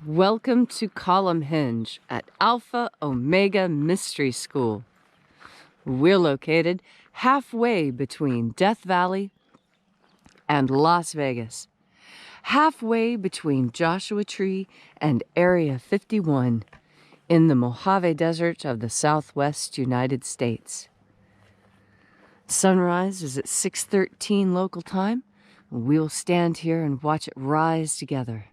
Welcome to Column Hinge at Alpha Ωmega Mystery School. We're located halfway between Death Valley and Las Vegas, halfway between Joshua Tree and Area 51 in the Mojave Desert of the Southwest United States. Sunrise is at 6:13 local time. We'll stand here and watch it rise together.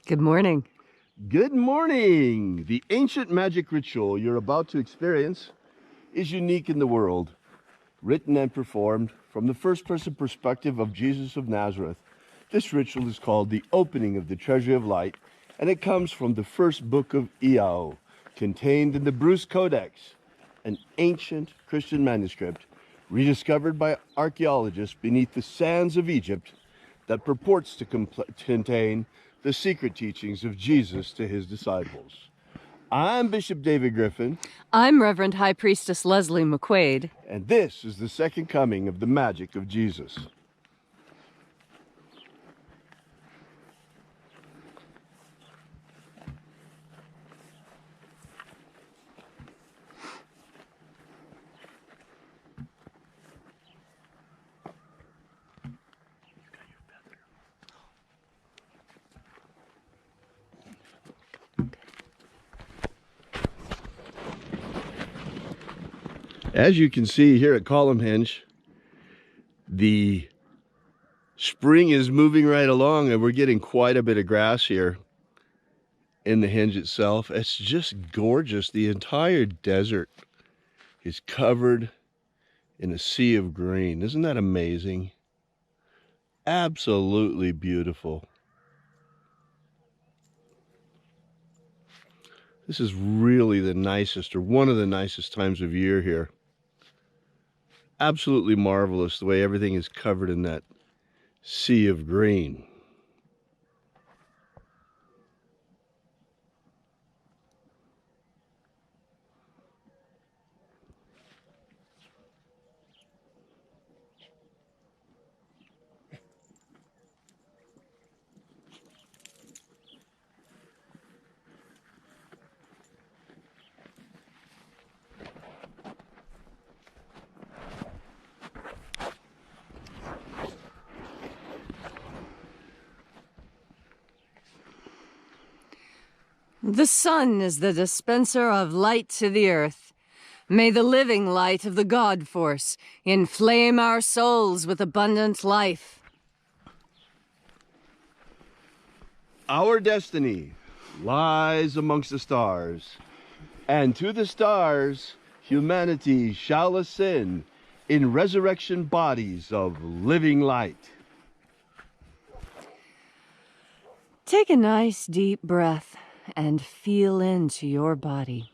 Good morning. Good morning! The ancient magic ritual you're about to experience is unique in the world. Written and performed from the first-person perspective of Jesus of Nazareth, this ritual is called the opening of the treasury of light, and it comes from the first book of Iao, contained in the Bruce Codex, an ancient Christian manuscript rediscovered by archaeologists beneath the sands of Egypt that purports to contain the secret teachings of Jesus to his disciples. I'm Bishop David Griffin. I'm Reverend High Priestess Leslie McQuade. And this is the second coming of the magic of Jesus. As you can see here at Column Hinge, the spring is moving right along and we're getting quite a bit of grass here in the hinge itself. It's just gorgeous. The entire desert is covered in a sea of green. Isn't that amazing? Absolutely beautiful. This is really the nicest, or one of the nicest times of year here. Absolutely marvelous the way everything is covered in that sea of green. The sun is the dispenser of light to the earth. May the living light of the God Force inflame our souls with abundant life. Our destiny lies amongst the stars, and to the stars humanity shall ascend in resurrection bodies of living light. Take a nice deep breath and feel into your body.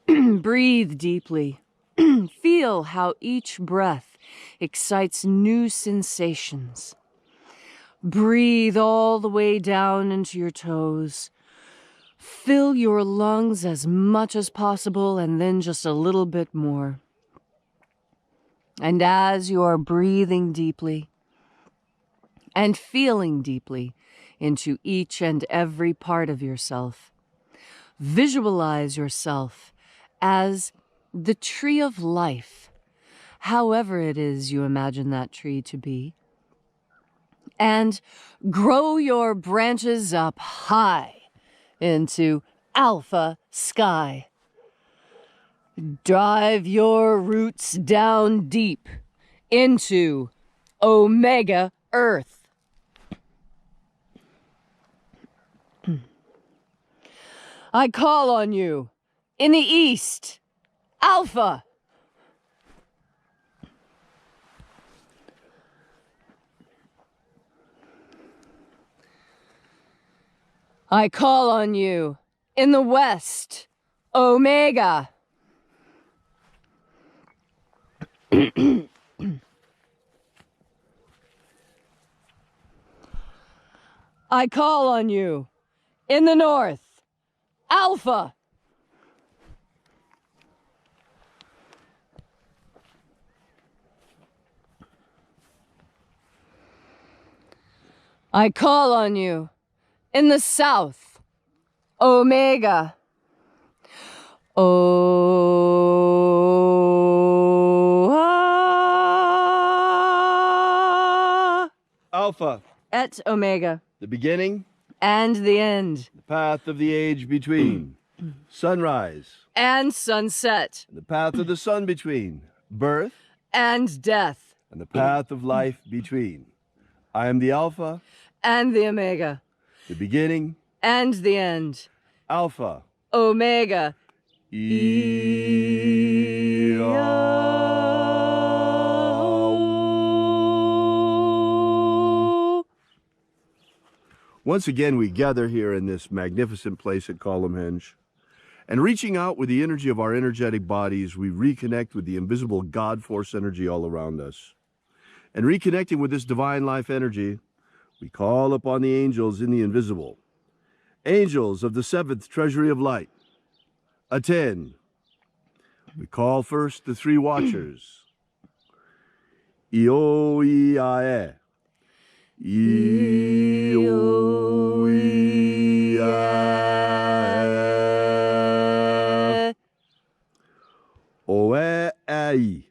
Breathe deeply. Feel how each breath excites new sensations. Breathe all the way down into your toes. Fill your lungs as much as possible and then just a little bit more. And as you are breathing deeply and feeling deeply into each and every part of yourself, visualize yourself as the tree of life, however it is you imagine that tree to be, and grow your branches up high into Alpha Sky. Drive your roots down deep into Omega Earth. I call on you in the east, Alpha. I call on you in the west, Omega. I call on you in the north, Alpha. I call on you in the south, Omega. Alpha. Et Omega. The beginning. And the end. The path of the age between. Sunrise. And sunset. The path of the sun between. Birth. And death. And the path of life between. I am the Alpha. And the Omega. The beginning. And the end. Alpha. Omega. Once again, we gather here in this magnificent place at Columnhenge, and reaching out with the energy of our energetic bodies, we reconnect with the invisible God Force energy all around us. And reconnecting with this divine life energy, we call upon the angels in the invisible. Angels of the seventh treasury of light, attend. We call first the three watchers. Io Iae. Io Iae. Oe Ai.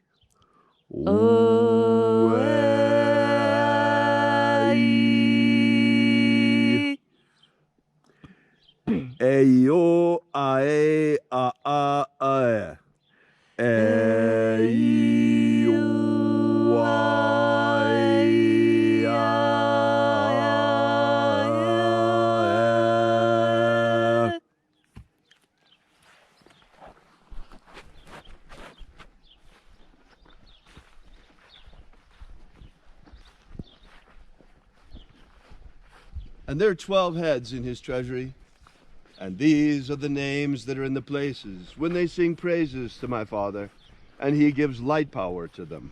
Oe Ai. Eio Ae A A Ae. And there are 12 heads in his treasury, and these are the names that are in the places when they sing praises to my Father, and he gives light power to them.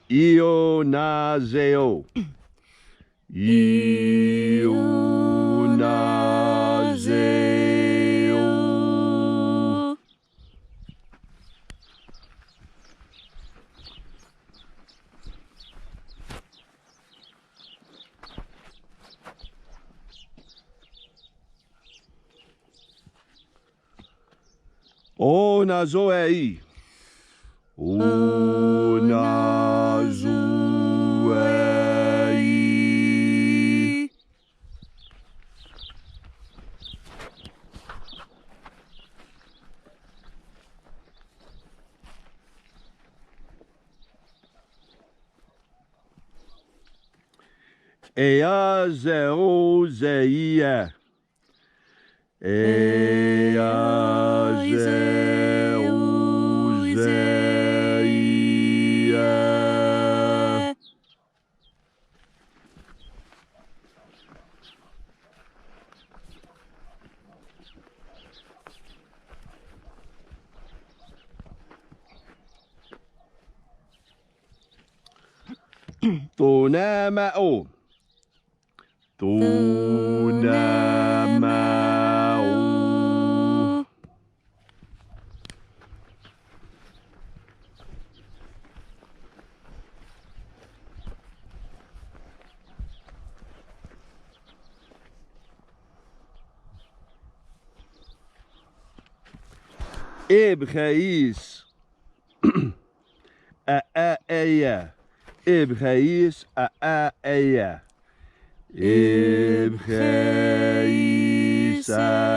Io Nazeo. Io Nazeo. O Nazoei. Unazuei. Ea zeu zeia. Ea zeu zeia. Tunamao. Tunamao. Ibgeis. Eia. Ibgeis. Eia. Ibgeis. Eia.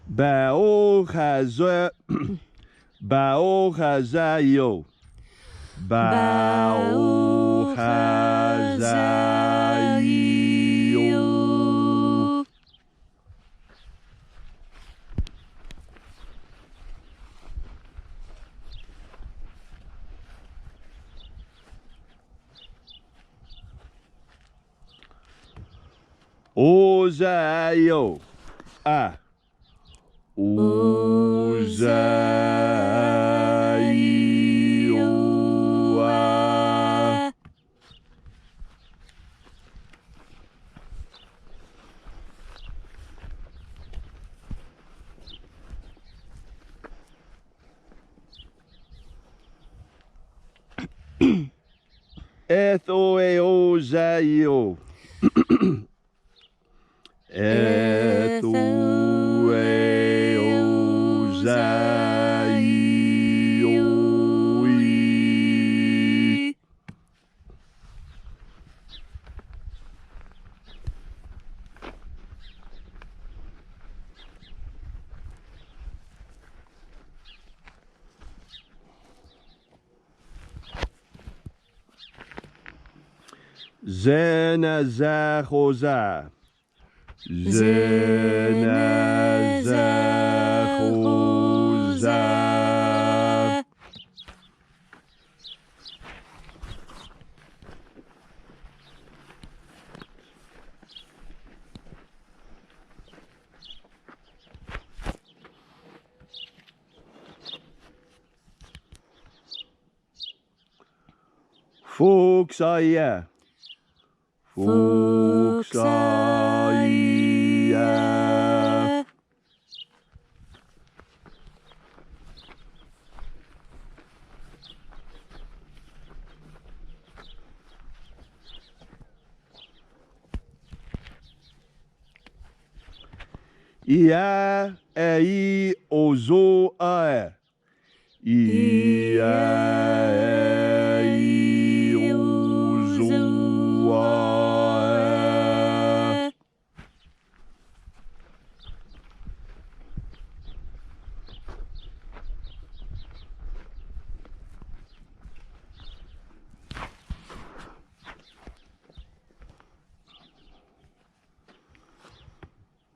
Baochazayo. Baochazayo. Ozayo. Ah. Ozayo. Ah. Ethoeozayo. Ethoeozayo. Zenazachoza. Zenazachoza. Fuxaya. Fuxaya. Ia ei ozo ae. Ia ei ozo ae.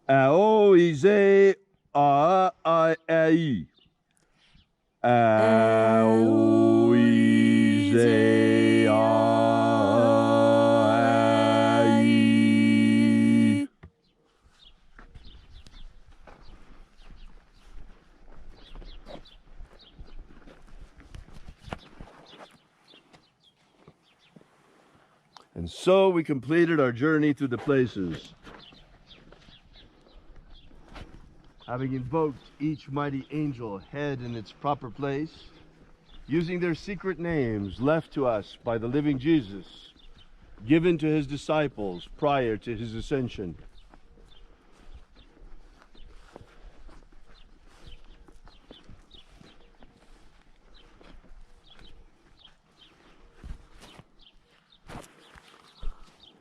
Ao ize a ai. Ao ize ai. And so we completed our journey through the places. Having invoked each mighty angel head in its proper place, using their secret names left to us by the living Jesus, given to his disciples prior to his ascension.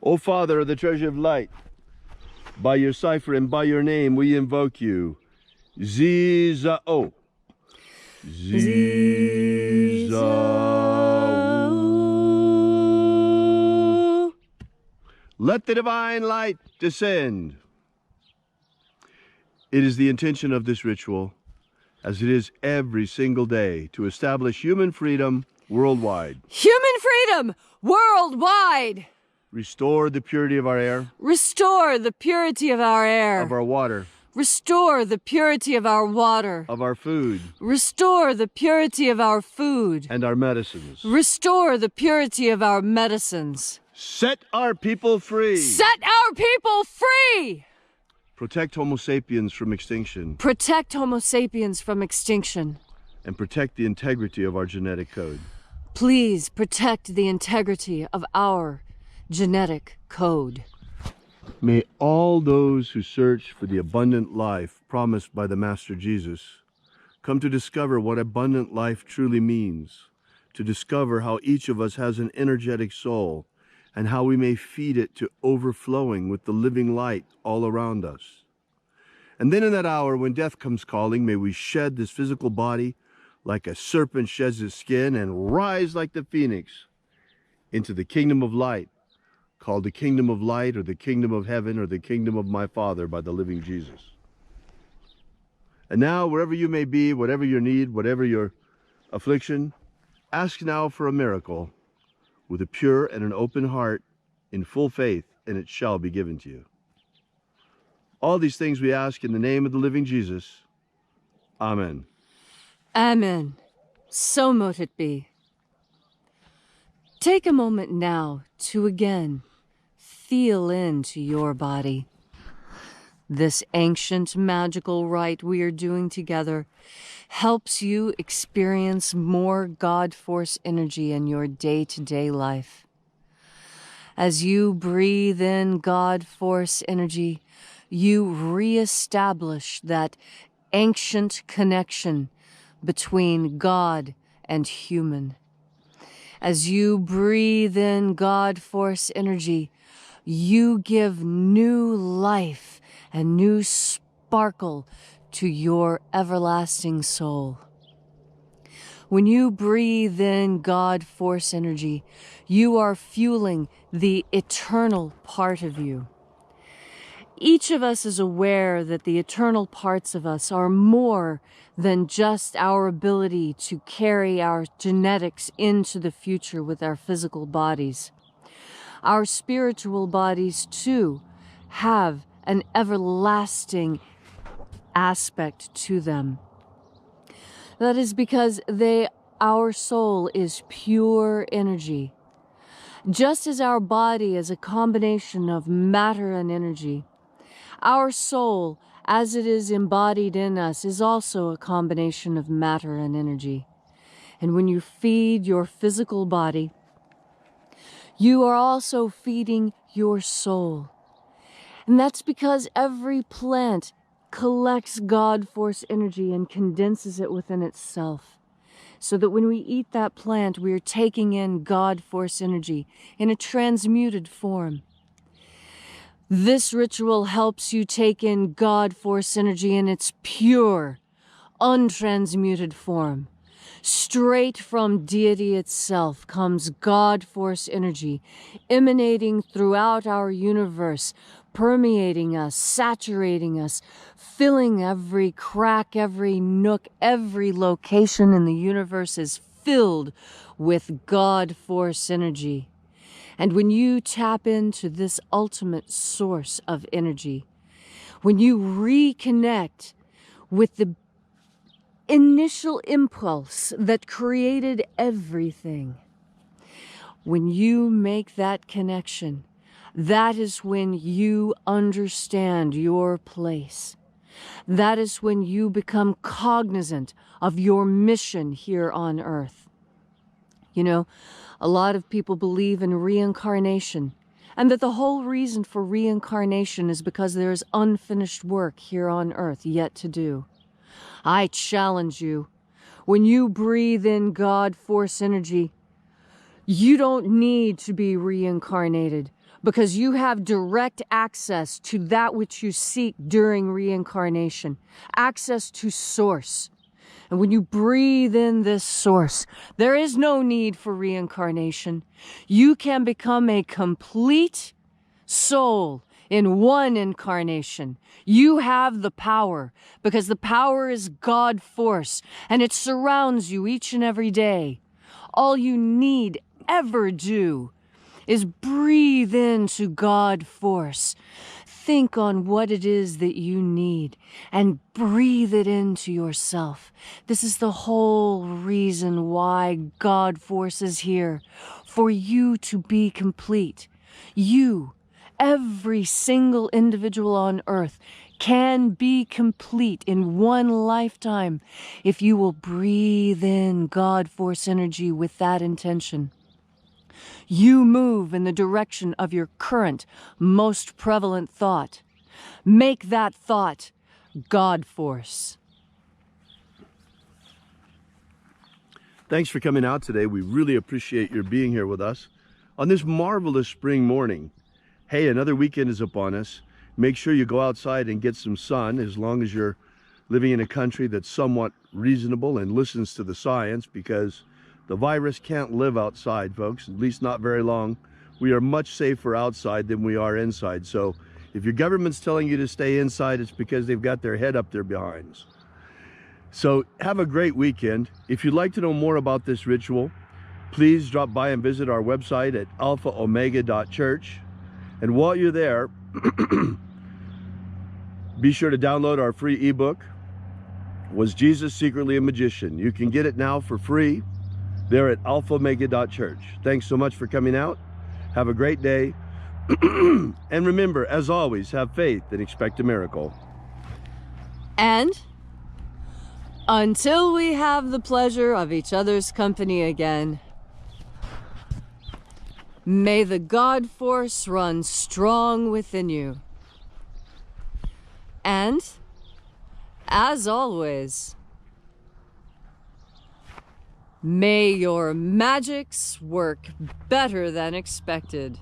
O Father of the treasure of light, by your cipher and by your name we invoke you. Zizao. Zizao. Let the divine light descend. It is the intention of this ritual, as it is every single day, to establish human freedom worldwide. Human freedom worldwide! Restore the purity of our air. Restore the purity of our air. Of our water. Restore the purity of our water. Of our food. Restore the purity of our food. And our medicines. Restore the purity of our medicines. Set our people free. Set our people free! Protect Homo sapiens from extinction. Protect Homo sapiens from extinction. And protect the integrity of our genetic code. Please protect the integrity of our genetic code. May all those who search for the abundant life promised by the Master Jesus come to discover what abundant life truly means, to discover how each of us has an energetic soul and how we may feed it to overflowing with the living light all around us. And then in that hour when death comes calling, may we shed this physical body like a serpent sheds his skin and rise like the phoenix into the kingdom of light, called the kingdom of light or the kingdom of heaven or the kingdom of my Father by the living Jesus. And now, wherever you may be, whatever your need, whatever your affliction, ask now for a miracle with a pure and an open heart in full faith, and it shall be given to you. All these things we ask in the name of the living Jesus. Amen. Amen. So mote it be. Take a moment now to again feel into your body. This ancient magical rite we are doing together helps you experience more God Force energy in your day-to-day life. As you breathe in God Force energy, you reestablish that ancient connection between God and human. As you breathe in God Force energy, you give new life and new sparkle to your everlasting soul. When you breathe in God Force energy, you are fueling the eternal part of you. Each of us is aware that the eternal parts of us are more than just our ability to carry our genetics into the future with our physical bodies. Our spiritual bodies, too, have an everlasting aspect to them. That is because our soul is pure energy. Just as our body is a combination of matter and energy, our soul, as it is embodied in us, is also a combination of matter and energy. And when you feed your physical body, you are also feeding your soul. And that's because every plant collects God Force energy and condenses it within itself. So that when we eat that plant, we are taking in God Force energy in a transmuted form. This ritual helps you take in God Force energy in its pure, untransmuted form. Straight from deity itself comes God Force energy, emanating throughout our universe, permeating us, saturating us, filling every crack, every nook, every location in the universe is filled with God Force energy. And when you tap into this ultimate source of energy, when you reconnect with the initial impulse that created everything, when you make that connection, that is when you understand your place. That is when you become cognizant of your mission here on Earth. You know, a lot of people believe in reincarnation, and that the whole reason for reincarnation is because there is unfinished work here on Earth yet to do. I challenge you, when you breathe in God Force energy, you don't need to be reincarnated, because you have direct access to that which you seek during reincarnation, access to Source. And when you breathe in this Source, there is no need for reincarnation. You can become a complete soul in one incarnation. You have the power, because the power is God Force, and it surrounds you each and every day. All you need ever do is breathe into God Force. Think on what it is that you need and breathe it into yourself. This is the whole reason why God Force is here, for you to be complete. You, every single individual on Earth, can be complete in one lifetime if you will breathe in God Force energy with that intention. You move in the direction of your current, most prevalent thought. Make that thought God Force. Thanks for coming out today. We really appreciate your being here with us on this marvelous spring morning. Hey, another weekend is upon us. Make sure you go outside and get some sun, as long as you're living in a country that's somewhat reasonable and listens to the science, because the virus can't live outside, folks, at least not very long. We are much safer outside than we are inside. So if your government's telling you to stay inside, it's because they've got their head up their behinds. So have a great weekend. If you'd like to know more about this ritual, please drop by and visit our website at alphaomega.church. And while you're there, be sure to download our free ebook, Was Jesus Secretly a Magician? You can get it now for free there at alphaomega.church. Thanks so much for coming out. Have a great day. And remember, as always, have faith and expect a miracle. And until we have the pleasure of each other's company again, may the God Force run strong within you. And, as always, may your magics work better than expected.